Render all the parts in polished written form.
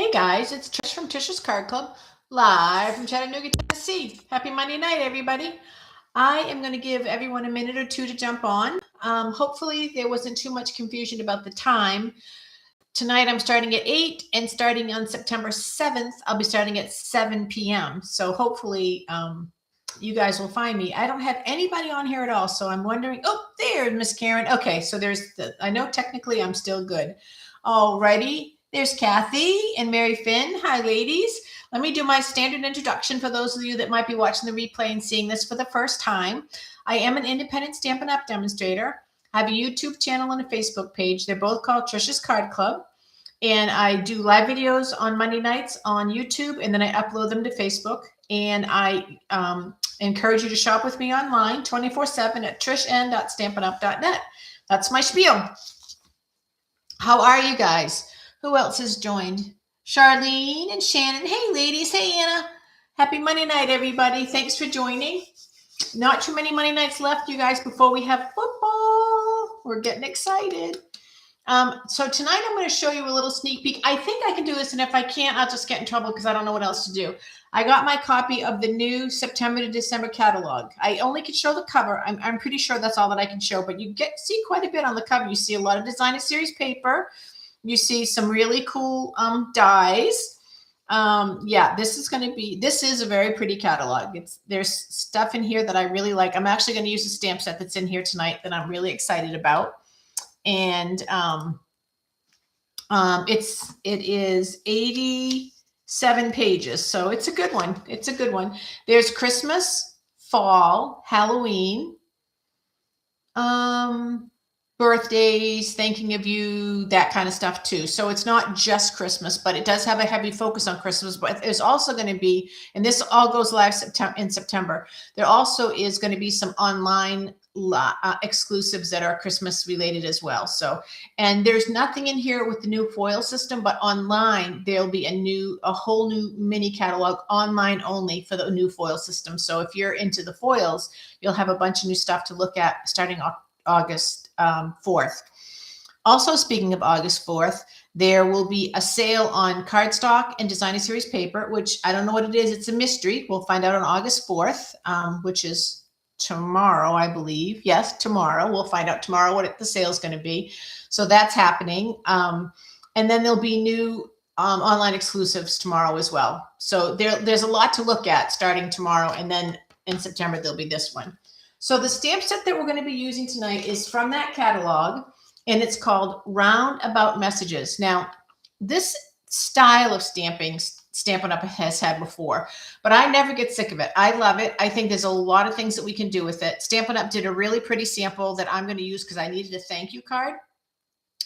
Hey guys, it's Trish from Trish's Card Club, live from Chattanooga, Tennessee. Happy Monday night, everybody. I am going to give everyone a minute or two to jump on. Hopefully, there wasn't too much confusion about the time. Tonight, I'm starting at 8, and starting on September 7th, I'll be starting at 7 p.m. So hopefully, you guys will find me. I don't have anybody on here at all, so I'm wondering. Oh, there, Miss Karen. Okay, so I know technically I'm still good. Alrighty, there's Kathy and Mary Finn. Hi, ladies. Let me do my standard introduction for those of you that might be watching the replay and seeing this for the first time. I am an independent Stampin' Up! Demonstrator. I have a YouTube channel and a Facebook page. They're both called Trish's Card Club. And I do live videos on Monday nights on YouTube, and then I upload them to Facebook. And I encourage you to shop with me online 24/7 at trishnn.stampinup.net. That's my spiel. How are you guys? Who else has joined? Charlene and Shannon. Hey, ladies. Hey, Anna. Happy Monday night, everybody. Thanks for joining. Not too many Monday nights left, you guys, before we have football. We're getting excited. So tonight I'm going to show you a little sneak peek. I think I can do this, and if I can't, I'll just get in trouble because I don't know what else to do. I got my copy of the new September to December catalog. I only could show the cover. I'm pretty sure that's all that I can show, but you see quite a bit on the cover. You see a lot of designer series paper. You see some really cool dies. Yeah, this is a very pretty catalog. There's stuff in here that I really like. I'm actually going to use a stamp set that's in here tonight that I'm really excited about. And it is 87 pages, so it's a good one. It's a good one. There's Christmas, fall, Halloween, birthdays, thinking of you, that kind of stuff too. So it's not just Christmas, but it does have a heavy focus on Christmas. But there's also going to be, and this all goes live in September, there also is going to be some online exclusives that are Christmas related as well. So, and there's nothing in here with the new foil system, but online there'll be a whole new mini catalog online only for the new foil system. So if you're into the foils, you'll have a bunch of new stuff to look at starting August 4th. Also, speaking of August 4th, there will be a sale on cardstock and designer series paper, which I don't know what it is. It's a mystery. We'll find out on August 4th, which is tomorrow, I believe. Yes, tomorrow. We'll find out tomorrow what the sale is going to be. So that's happening. And then there'll be new online exclusives tomorrow as well. So there's a lot to look at starting tomorrow. And then in September, there'll be this one. So the stamp set that we're going to be using tonight is from that catalog, and it's called Roundabout Messages. Now, this style of Stampin' Up! Has had before, but I never get sick of it. I love it. I think there's a lot of things that we can do with it. Stampin' Up! Did a really pretty sample that I'm going to use because I needed a thank you card.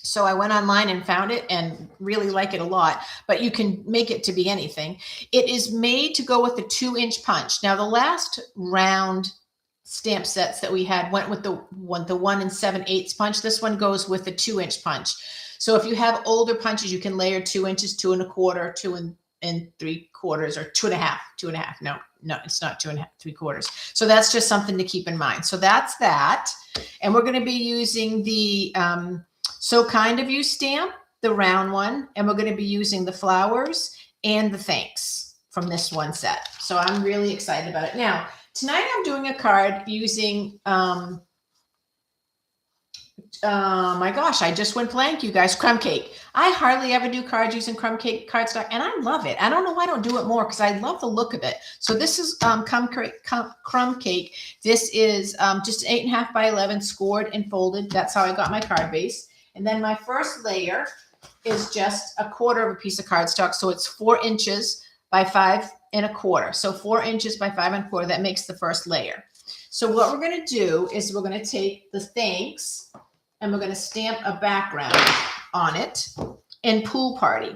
So I went online and found it and really like it a lot, but you can make it to be anything. It is made to go with the 2-inch punch. Now, the last round stamp sets that we had went with the 1 7/8 punch. This one goes with the 2-inch punch. So if you have older punches, you can layer 2 inches, 2 1/4, 2 3/4, or 2 1/2. No, it's not 2 3/4. So that's just something to keep in mind. So that's that. And we're going to be using the So Kind of You stamp, the round one, and we're going to be using the flowers and the thanks from this one set. So I'm really excited about it. Now, tonight I'm doing a card using, my gosh, I just went blank, you guys, crumb cake. I hardly ever do cards using crumb cake cardstock, and I love it. I don't know why I don't do it more because I love the look of it. So this is crumb cake. This is just 8.5 by 11 scored and folded. That's how I got my card base. And then my first layer is just 1/4 of a piece of cardstock. So it's 4 inches by 5 1/4. So 4 inches by 5 1/4. That makes the first layer. So what we're going to do is we're going to take the thanks and we're going to stamp a background on it in Pool Party.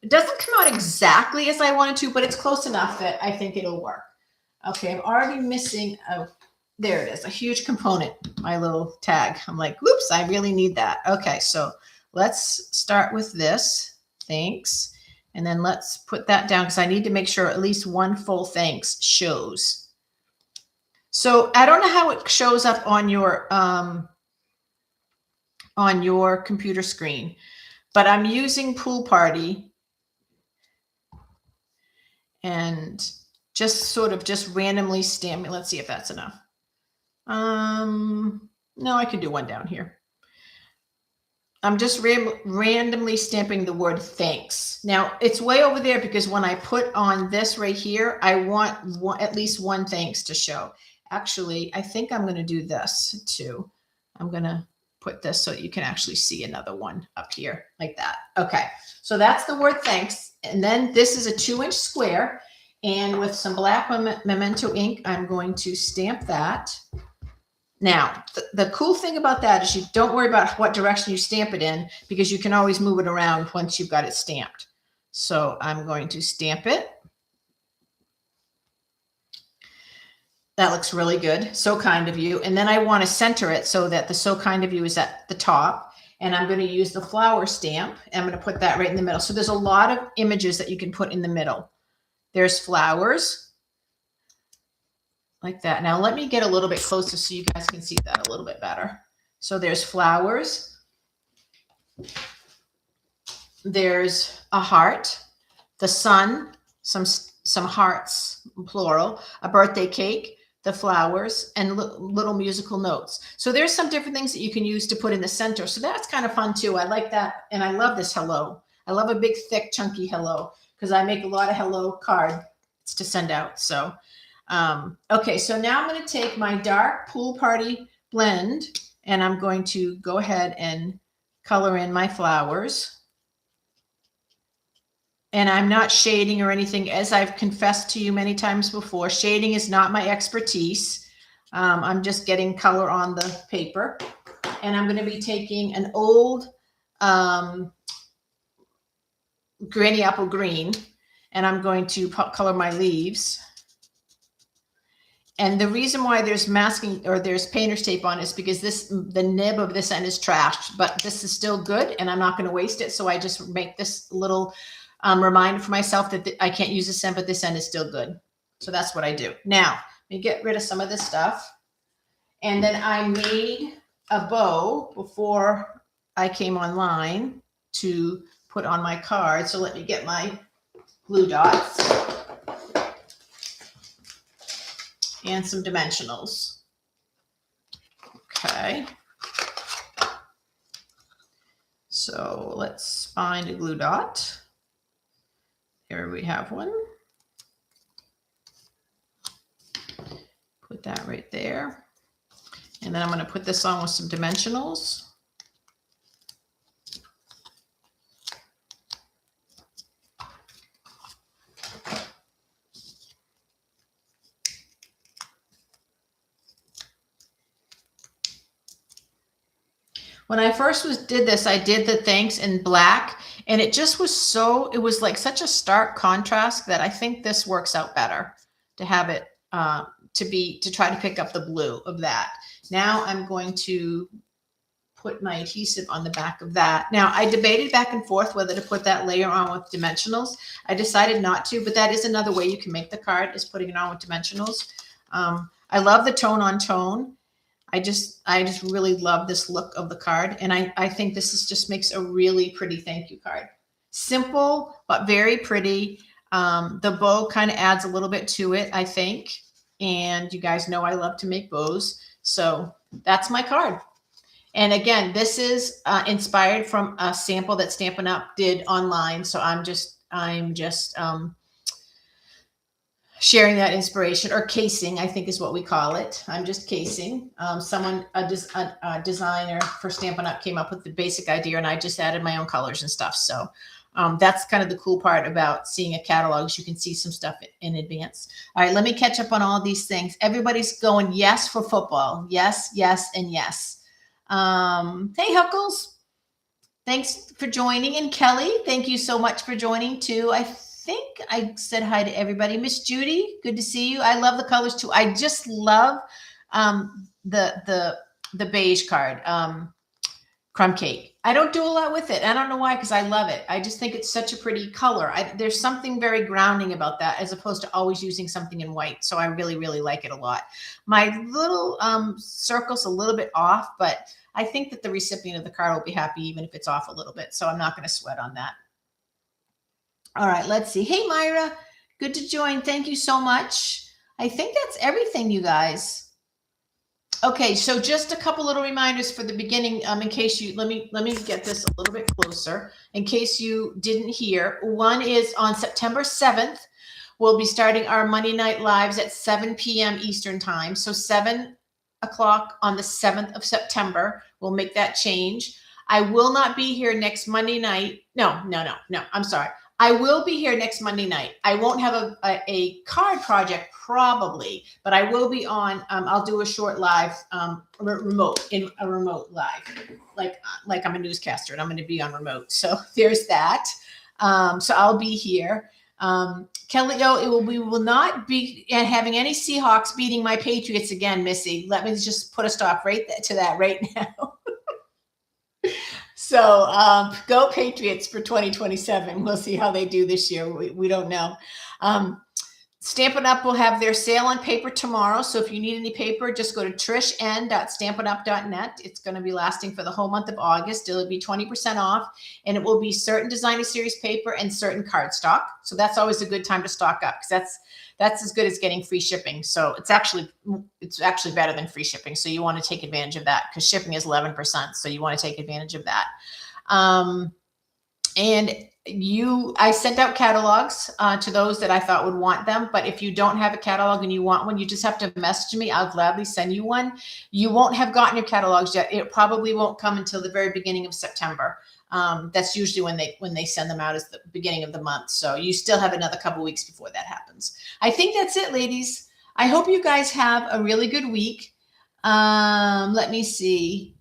It doesn't come out exactly as I wanted to, but it's close enough that I think it'll work. Okay, I'm already missing there it is, a huge component, my little tag. I'm like, whoops, I really need that. Okay, so let's start with this. Thanks. And then let's put that down because I need to make sure at least one full thanks shows. So I don't know how it shows up on your computer screen, but I'm using Pool Party and just sort of just randomly stamp. Let's see if that's enough. No, I could do one down here. I'm just randomly stamping the word thanks. Now it's way over there because when I put on this right here, I want at least one thanks to show. Actually, I think I'm going to do this too. I'm going to put this so you can actually see another one up here like that. Okay. So that's the word thanks. And then this is a 2-inch square, and with some black memento ink, I'm going to stamp that. Now, the cool thing about that is you don't worry about what direction you stamp it in, because you can always move it around once you've got it stamped. So I'm going to stamp it. That looks really good. So kind of you. And then I want to center it so that the so kind of you is at the top. And I'm going to use the flower stamp. I'm going to put that right in the middle. So there's a lot of images that you can put in the middle. There's flowers. Like that. Now let me get a little bit closer so you guys can see that a little bit better. So there's flowers. There's a heart, the sun, some hearts, plural, a birthday cake, the flowers, and little musical notes. So there's some different things that you can use to put in the center. So that's kind of fun too. I like that. And I love this hello. I love a big, thick, chunky hello because I make a lot of hello cards to send out. So okay, so now I'm going to take my dark Pool Party blend and I'm going to go ahead and color in my flowers. And I'm not shading or anything, as I've confessed to you many times before. Shading is not my expertise. I'm just getting color on the paper. And I'm going to be taking an old Granny Apple Green, and I'm going to color my leaves. And the reason why there's masking or there's painter's tape on is because the nib of this end is trashed, but this is still good and I'm not going to waste it. So I just make this little reminder for myself that I can't use this end, but this end is still good. So that's what I do. Now, let me get rid of some of this stuff. And then I made a bow before I came online to put on my card. So let me get my glue dots and some dimensionals. Okay. So let's find a glue dot. Here we have one. Put that right there. And then I'm going to put this on with some dimensionals. When I first did this, I did the thanks in black, and it just was it was like such a stark contrast that I think this works out better to have it, to try to pick up the blue of that. Now I'm going to put my adhesive on the back of that. Now I debated back and forth whether to put that layer on with dimensionals. I decided not to, but that is another way you can make the card, is putting it on with dimensionals. I love the tone on tone. I just really love this look of the card. And I think this just makes a really pretty thank you card. Simple, but very pretty. The bow kind of adds a little bit to it, I think. And you guys know I love to make bows. So that's my card. And again, this is inspired from a sample that Stampin' Up! Did online. So I'm just sharing that inspiration, or casing, I think is what we call it. I'm just casing. A designer for Stampin' Up! Came up with the basic idea, and I just added my own colors and stuff. So that's kind of the cool part about seeing a catalog, is you can see some stuff in advance. All right, let me catch up on all these things. Everybody's going yes for football. Yes, yes, and yes. Hey, Huckles. Thanks for joining. And Kelly, thank you so much for joining too. I think I said hi to everybody. Miss Judy, good to see you. I love the colors too. I just love the beige card, crumb cake. I don't do a lot with it. I don't know why, because I love it. I just think it's such a pretty color. There's something very grounding about that, as opposed to always using something in white. So I really, really like it a lot. My little circle's a little bit off, but I think that the recipient of the card will be happy even if it's off a little bit. So I'm not going to sweat on that. All right, let's see. Hey, Myra. Good to join. Thank you so much. I think that's everything, you guys. Okay, so just a couple little reminders for the beginning, in case you let me get this a little bit closer, in case you didn't hear. One is on September 7th, we'll be starting our Monday night lives at 7 p.m. Eastern time. So 7 o'clock on the 7th of September, we'll make that change. I will not be here next Monday night. No, I'm sorry. I will be here next Monday night. I won't have a card project probably, but I will be on. I'll do a short live, remote live, like I'm a newscaster and I'm going to be on remote. So there's that. So I'll be here. Kelly, we will not be having any Seahawks beating my Patriots again, Missy. Let me just put a stop to that right now. So go Patriots for 2027. We'll see how they do this year. We don't know. Stampin' Up will have their sale on paper tomorrow. So if you need any paper, just go to trishen.stampinup.net. It's going to be lasting for the whole month of August. It'll be 20% off, and it will be certain designer series paper and certain cardstock. So that's always a good time to stock up, because that's as good as getting free shipping. So it's actually better than free shipping. So you want to take advantage of that, because shipping is 11%. So you want to take advantage of that. I sent out catalogs to those that I thought would want them. But if you don't have a catalog and you want one, you just have to message me. I'll gladly send you one. You won't have gotten your catalogs yet. It probably won't come until the very beginning of September. That's usually when they send them out, is the beginning of the month. So you still have another couple weeks before that happens. I think that's it, ladies. I hope you guys have a really good week. Let me see.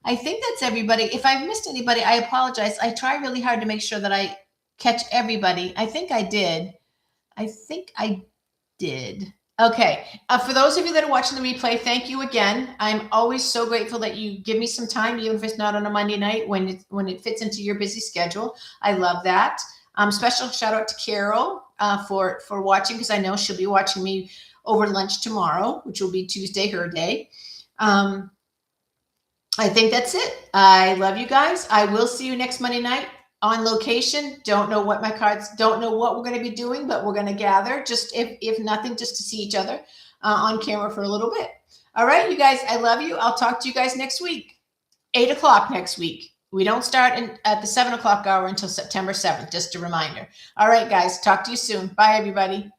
I think that's everybody. If I've missed anybody, I apologize. I try really hard to make sure that I catch everybody. I think I did. Okay. For those of you that are watching the replay, thank you again. I'm always so grateful that you give me some time, even if it's not on a Monday night, when it fits into your busy schedule. I love that. Special shout out to Carol for watching, because I know she'll be watching me over lunch tomorrow, which will be Tuesday, her day. I think that's it. I love you guys. I will see you next Monday night on location. Don't know what we're going to be doing, but we're going to gather, just if nothing, just to see each other on camera for a little bit. All right, you guys, I love you. I'll talk to you guys next week, 8 o'clock next week. We don't start at the 7 o'clock hour until September 7th, just a reminder. All right, guys, talk to you soon. Bye, everybody.